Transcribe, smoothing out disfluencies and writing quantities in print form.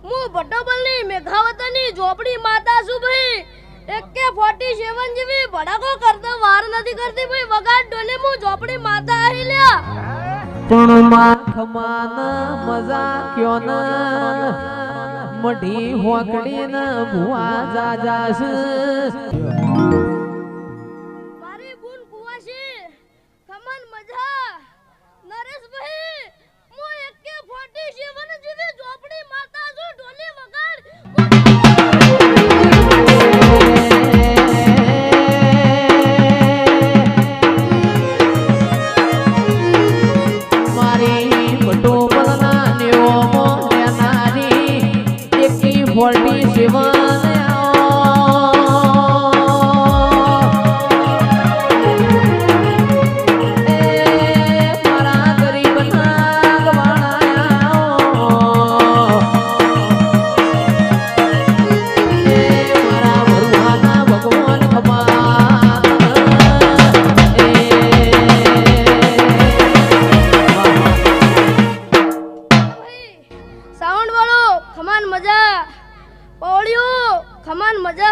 હું ભટ્ટોબલની મેઘાવતની ઝોપડી માતા છું ભાઈ. એકે 47 જેવી ભડાકો કરતો વાર નથી કરતી ભાઈ. વગાડ ડોને હું ઝોપડી માતા આહી લ્યા. પણ માખમાન મજા ક્યો ન મઢી હોકડી ન ભુવા જાજાસ. મારી બુન કુવાસી ખમન મજા નરેશભાઈ. હું એકે 47 જેવી ઝોપડી માતા છું. ઢોલી વગાડ. મારી ભટોબલના નેઓમો લેનારી એકી 47 સાઉન્ડ વાળો ખમાન મજા. પૌળિયું ખમાન મજા.